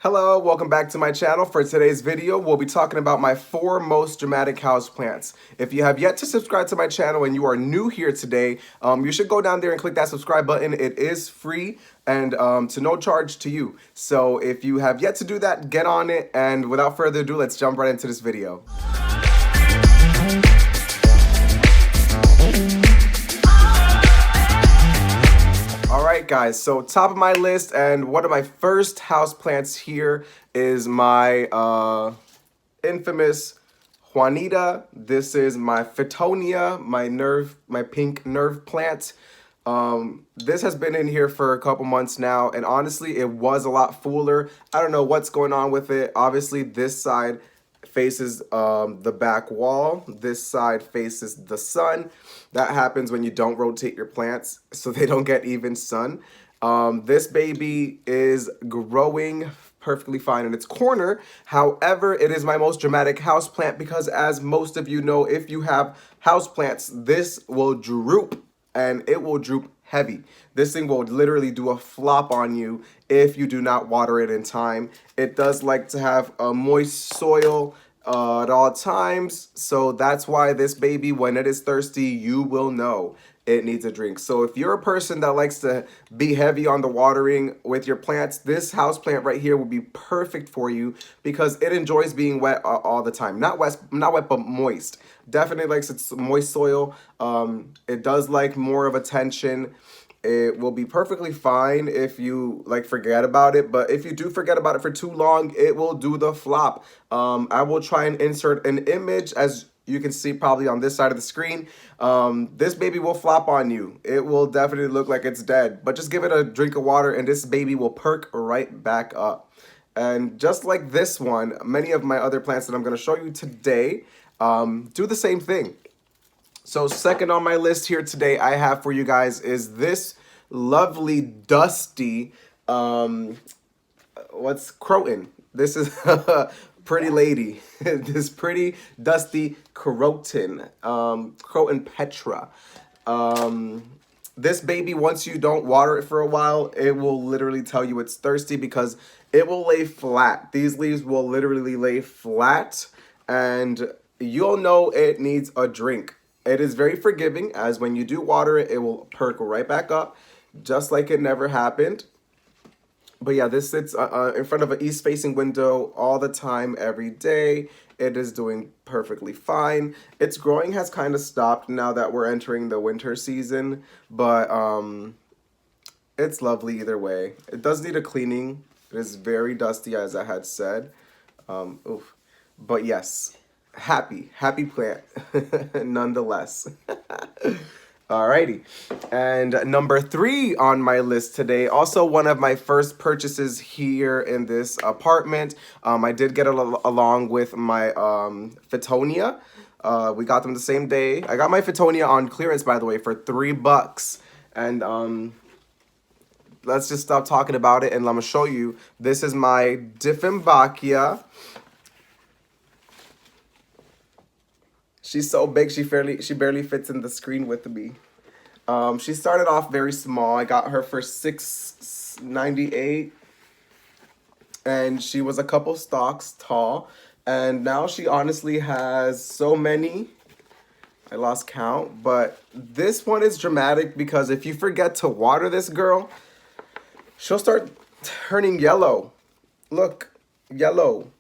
Hello, welcome back to my channel. For today's video, we'll be talking about my 4 most dramatic houseplants. If you have yet to subscribe to my channel and you are new here today, you should go down there and click that subscribe button. It is free and to no charge to you. So if you have yet to do that, get on it. And without further ado, let's jump right into this video. Alright guys, so top of my list and one of my first houseplants here is my infamous Juanita. This is my Fittonia, my pink nerve plant. This has been in here for a couple months now, and honestly it was a lot fuller. I don't know what's going on with it. Obviously this side faces the back wall, this side faces the sun. That happens when you don't rotate your plants so they don't get even sun. This baby is growing perfectly fine in its corner. However, it is my most dramatic houseplant because, as most of you know, if you have houseplants, this will droop, and it will droop heavy. This thing will literally do a flop on you if you do not water it in time. It does like to have a moist soil at all times, so that's why this baby, when it is thirsty, you will know it needs a drink. So if you're a person that likes to be heavy on the watering with your plants, this house plant right here will be perfect for you because it enjoys being wet all the time. Not wet, but moist. Definitely likes its moist soil. It does like more of attention. It will be perfectly fine if you like forget about it, but if you do forget about it for too long, it will do the flop. I will try and insert an image, as you can see probably on this side of the screen. This baby will flop on you. It will definitely look like it's dead, but just give it a drink of water and this baby will perk right back up. And just like this one, many of my other plants that I'm going to show you today do the same thing. So second on my list here today I have for you guys is this lovely dusty, what's Croton? This is a pretty lady. This pretty dusty Croton, Croton Petra. This baby, once you don't water it for a while, it will literally tell you it's thirsty because it will lay flat. These leaves will literally lay flat and you'll know it needs a drink. It is very forgiving, as when you do water it, it will perk right back up, just like it never happened. But yeah, this sits in front of an east-facing window all the time, every day. It is doing perfectly fine. Its growing has kind of stopped now that we're entering the winter season, but it's lovely either way. It does need a cleaning. It is very dusty, as I had said. Oof. But yes. Happy plant nonetheless. Alrighty, and number 3 on my list today, also one of my first purchases here in this apartment. I did get it along with my Fittonia. We got them the same day. I got my Fittonia on clearance, by the way, for $3. And let's just stop talking about it and let me show you. This is my Bachia. She's so big, she barely fits in the screen with me. She started off very small. I got her for $6.98, and she was a couple stalks tall. And now she honestly has so many, I lost count. But this one is dramatic because if you forget to water this girl, she'll start turning yellow. Look, yellow.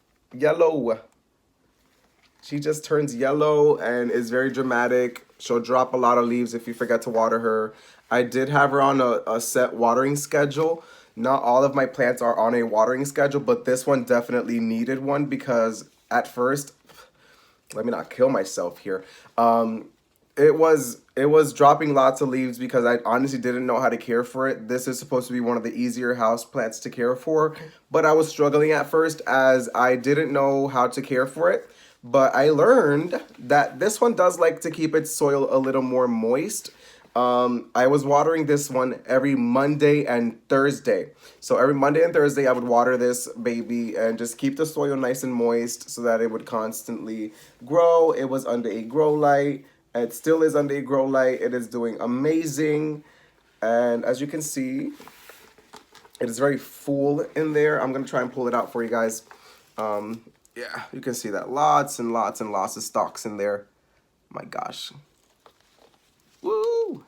She just turns yellow and is very dramatic. She'll drop a lot of leaves if you forget to water her. I did have her on a set watering schedule. Not all of my plants are on a watering schedule, but this one definitely needed one because at first, let me not kill myself here. It was dropping lots of leaves because I honestly didn't know how to care for it. This is supposed to be one of the easier house plants to care for, but I was struggling at first as I didn't know how to care for it. But I learned that this one does like to keep its soil a little more moist. I was watering this one every Monday and Thursday. So every Monday and Thursday I would water this baby and just keep the soil nice and moist so that it would constantly grow. It was under a grow light. It still is under a grow light. It is doing amazing. And as you can see, It is very full in there. I'm gonna try and pull it out for you guys. Yeah, you can see that lots and lots and lots of stocks in there. My gosh. Woo!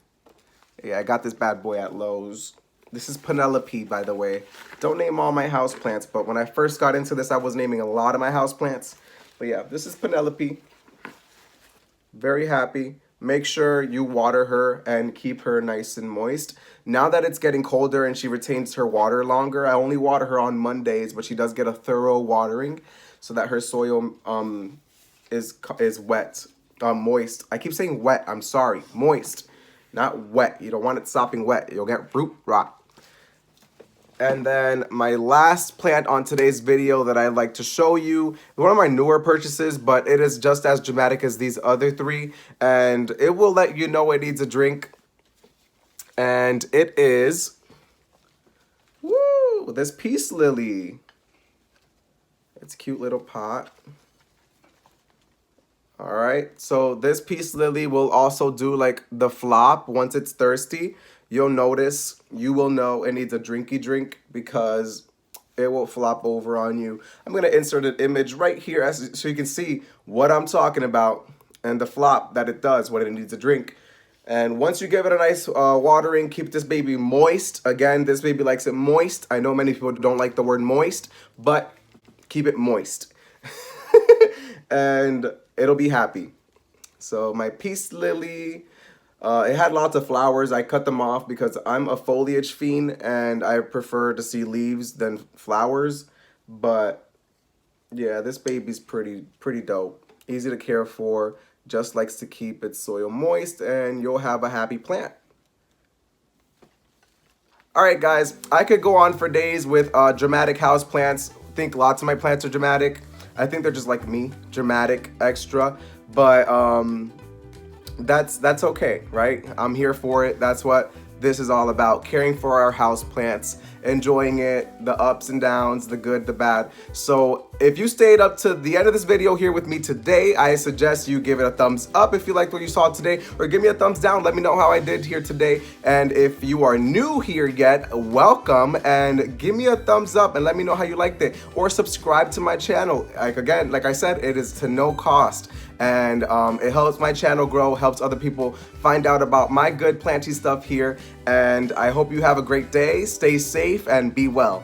Yeah, I got this bad boy at Lowe's. This is Penelope, by the way. Don't name all my houseplants, but when I first got into this, I was naming a lot of my houseplants. But yeah, this is Penelope. Very happy. Make sure you water her and keep her nice and moist. Now that it's getting colder and she retains her water longer, I only water her on Mondays, but she does get a thorough watering so that her soil is wet, moist. I keep saying wet, I'm sorry, moist, not wet. You don't want it sopping wet. You'll get root rot. And then my last plant on today's video that I'd like to show you, one of my newer purchases, but it is just as dramatic as these other three, and it will let you know it needs a drink. And it is, woo, this peace lily. It's a cute little pot. All right, so this peace lily will also do like the flop once it's thirsty. You'll notice, you will know it needs a drinky drink because it will flop over on you. I'm gonna insert an image right here so you can see what I'm talking about and the flop that it does when it needs a drink. And once you give it a nice watering, keep this baby moist. Again, this baby likes it moist. I know many people don't like the word moist, but keep it moist. And it'll be happy. So my peace lily, it had lots of flowers. I cut them off because I'm a foliage fiend and I prefer to see leaves than flowers. But yeah, this baby's pretty dope. Easy to care for, just likes to keep its soil moist, and you'll have a happy plant. All right, guys, I could go on for days with dramatic house plants. I think lots of my plants are dramatic. I think they're just like me, dramatic, extra. But that's okay, right? I'm here for it. That's what this is all about, caring for our house plants, enjoying it, the ups and downs, the good, the bad. So if you stayed up to the end of this video here with me today, I suggest you give it a thumbs up if you liked what you saw today, or give me a thumbs down. Let me know how I did here today. And if you are new here yet, welcome, and give me a thumbs up and let me know how you liked it, or subscribe to my channel. Like I said, it is to no cost. And it helps my channel grow, helps other people find out about my good planty stuff here. And I hope you have a great day, stay safe, and be well.